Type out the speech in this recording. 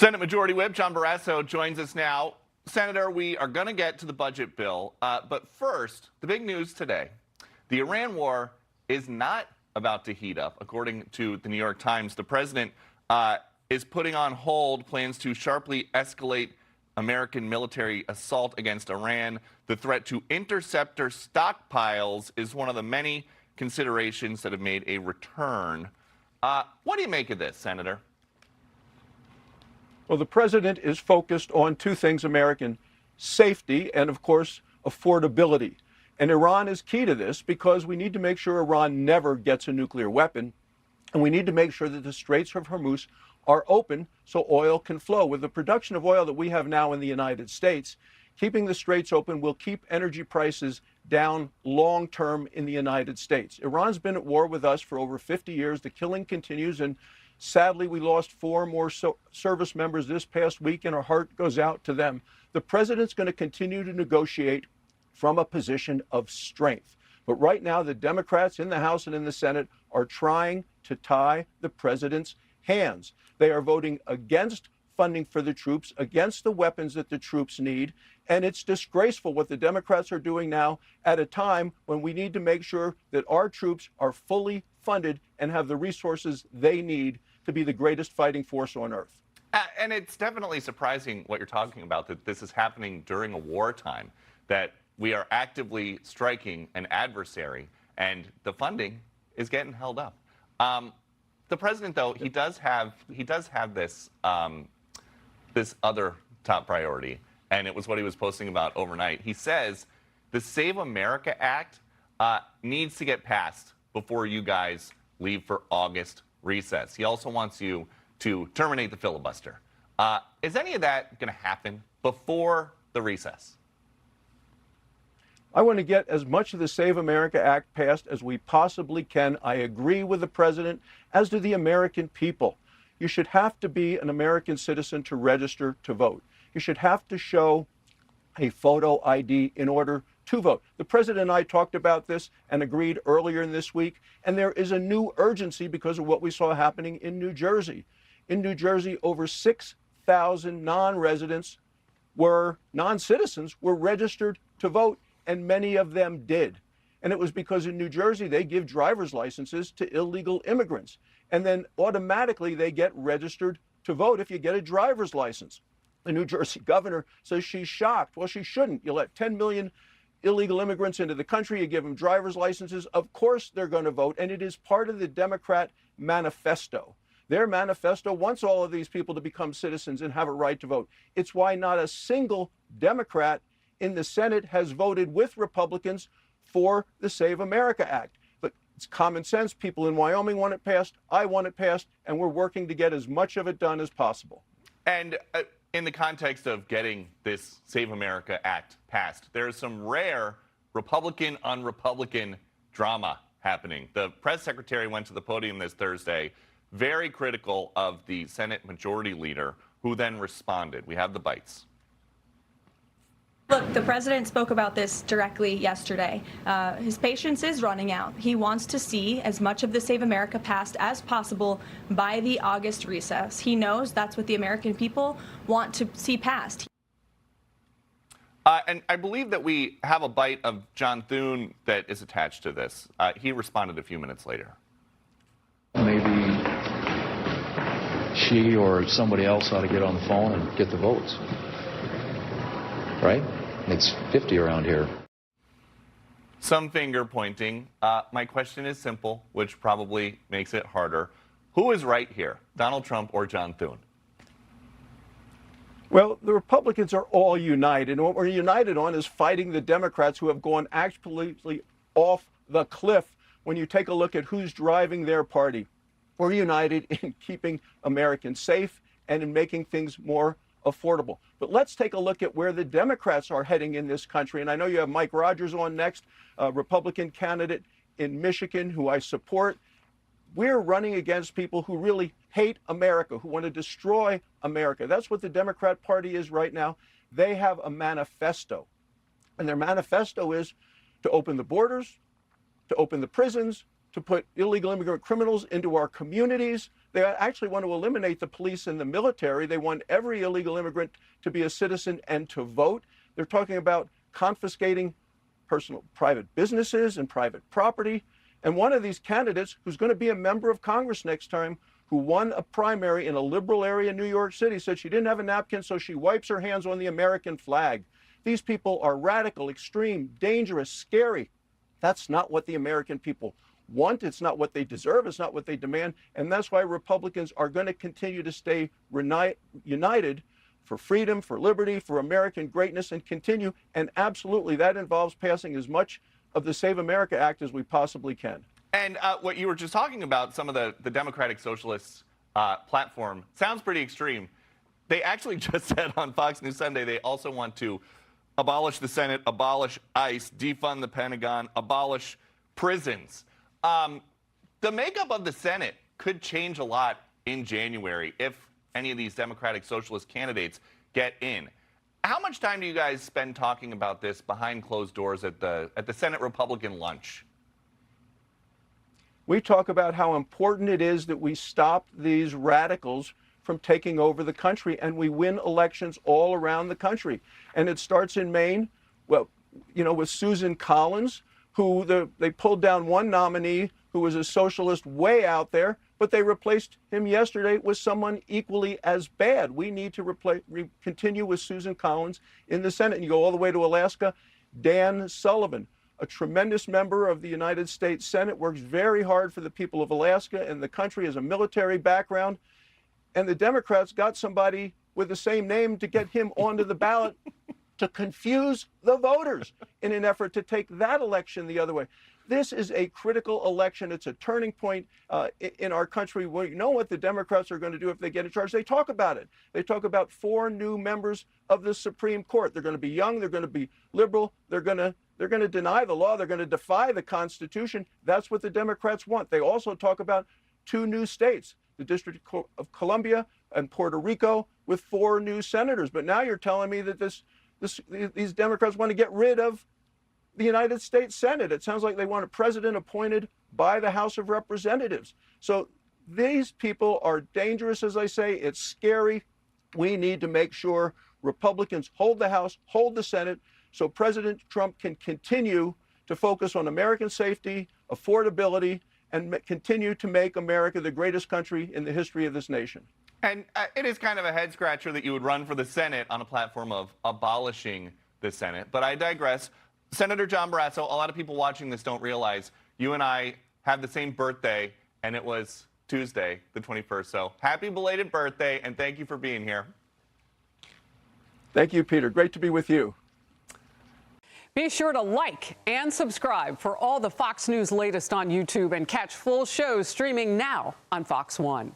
Senate Majority Whip John Barrasso joins us now. Senator, we are going to get to the budget bill, but first, the big news today. The Iran war is not about to heat up. According to the New York Times, the president is putting on hold plans to sharply escalate American military assault against Iran. The threat to interceptor stockpiles is one of the many considerations that have made a return. What do you make of this, Senator? Well, the president is focused on two things: American safety and, of course, affordability. And Iran is key to this because we need to make sure Iran never gets a nuclear weapon. And we need to make sure that the Straits of Hormuz are open so oil can flow. With the production of oil that we have now in the United States, keeping the Straits open will keep energy prices down long term in the United States. Iran's been at war with us for over 50 years. The killing continues, and sadly, we lost 4 more service members this past week, and our heart goes out to them. The president's going to continue to negotiate from a position of strength. But right now, the Democrats in the House and in the Senate are trying to tie the president's hands. They are voting against funding for the troops, against the weapons that the troops need. And it's disgraceful what the Democrats are doing now at a time when we need to make sure that our troops are fully funded and have the resources they need to be the greatest fighting force on earth. And it's definitely surprising what you're talking about, that this is happening during a wartime, that we are actively striking an adversary and the funding is getting held up. The president, though, he does have this this other top priority, and it was what he was posting about overnight. He says the Save America Act needs to get passed before you guys leave for August recess. He also wants you to terminate the filibuster. Is any of that going to happen before the recess? I want to get as much of the Save America Act passed as we possibly can. I agree with the president, as do the American people. You should have to be an American citizen to register to vote. You should have to show a photo ID in order to vote. The president and I talked about this and agreed earlier in this week, and there is a new urgency because of what we saw happening in New Jersey. In New Jersey, over 6,000 non-residents non-citizens were registered to vote, and many of them did. And it was because in New Jersey, they give driver's licenses to illegal immigrants. And then automatically they get registered to vote if you get a driver's license. The New Jersey governor says she's shocked. Well, she shouldn't. You let 10 million illegal immigrants into the country, you give them driver's licenses, of course they're going to vote. And it is part of the Democrat manifesto. Their manifesto wants all of these people to become citizens and have a right to vote. It's why not a single Democrat in the Senate has voted with Republicans for the Save America Act. But it's common sense. People in Wyoming want it passed. I want it passed. And we're working to get as much of it done as possible. And in the context of getting this Save America Act passed, there's some rare Republican on Republican drama happening. The press secretary went to the podium this Thursday, very critical of the Senate Majority Leader, who then responded. We have the bites. Look, the president spoke about this directly yesterday. His patience is running out. He wants to see as much of the Save America passed as possible by the August recess. He knows that's what the American people want to see passed. And I believe that we have a bite of John Thune that is attached to this. He responded a few minutes later. Maybe she or somebody else ought to get on the phone and get the votes. Right? It's 50 around here. Some finger pointing. My question is simple, which probably makes it harder. Who is right here, Donald Trump or John Thune? Well, the Republicans are all united, and what we're united on is fighting the Democrats who have gone absolutely off the cliff when you take a look at who's driving their party. We're united in keeping Americans safe and in making things more affordable. But let's take a look at where the Democrats are heading in this country. And I know you have Mike Rogers on next, a Republican candidate in Michigan who I support. We're running against people who really hate America, who want to destroy America. That's what the Democrat Party is right now. They have a manifesto. And their manifesto is to open the borders, to open the prisons, to put illegal immigrant criminals into our communities. They actually want to eliminate the police and the military. They want every illegal immigrant to be a citizen and to vote. They're talking about confiscating private businesses and private property. And one of these candidates, who's going to be a member of Congress next time, who won a primary in a liberal area in New York City, said she didn't have a napkin, so she wipes her hands on the American flag. These people are radical, extreme, dangerous, scary. That's not what the American people want. It's not what they deserve. It's not what they demand. And that's why Republicans are going to continue to stay united for freedom, for liberty, for American greatness, and continue. And absolutely, that involves passing as much of the Save America Act as we possibly can. And what you were just talking about, some of the Democratic Socialists' platform, sounds pretty extreme. They actually just said on Fox News Sunday they also want to abolish the Senate, abolish ICE, defund the Pentagon, abolish prisons. The makeup of the Senate could change a lot in January if any of these Democratic Socialist candidates get in. How much time do you guys spend talking about this behind closed doors at the Senate Republican lunch? We talk about how important it is that we stop these radicals from taking over the country, and we win elections all around the country. And it starts in Maine, well, you know, with Susan Collins, who they pulled down one nominee who was a socialist way out there, but they replaced him yesterday with someone equally as bad. We need to continue with Susan Collins in the Senate. And you go all the way to Alaska, Dan Sullivan, a tremendous member of the United States Senate, works very hard for the people of Alaska and the country, has a military background. And the Democrats got somebody with the same name to get him onto the ballot to confuse the voters in an effort to take that election the other way. This is a critical election. It's a turning point in our country. Well, you know what the Democrats are going to do if they get in charge? They talk about it. They talk about 4 new members of the Supreme Court. They're going to be young. They're going to be liberal. They're going to deny the law. They're going to defy the Constitution. That's what the Democrats want. They also talk about 2 new states, the District of Columbia and Puerto Rico, with 4 new senators. But now you're telling me that these Democrats want to get rid of the United States Senate. It sounds like they want a president appointed by the House of Representatives. So these people are dangerous, as I say. It's scary. We need to make sure Republicans hold the House, hold the Senate, so President Trump can continue to focus on American safety, affordability, and continue to make America the greatest country in the history of this nation. And it is kind of a head scratcher that you would run for the Senate on a platform of abolishing the Senate. But I digress. Senator John Barrasso, a lot of people watching this don't realize you and I have the same birthday, and it was Tuesday, the 21st. So happy belated birthday, and thank you for being here. Thank you, Peter. Great to be with you. Be sure to like and subscribe for all the Fox News latest on YouTube and catch full shows streaming now on Fox One.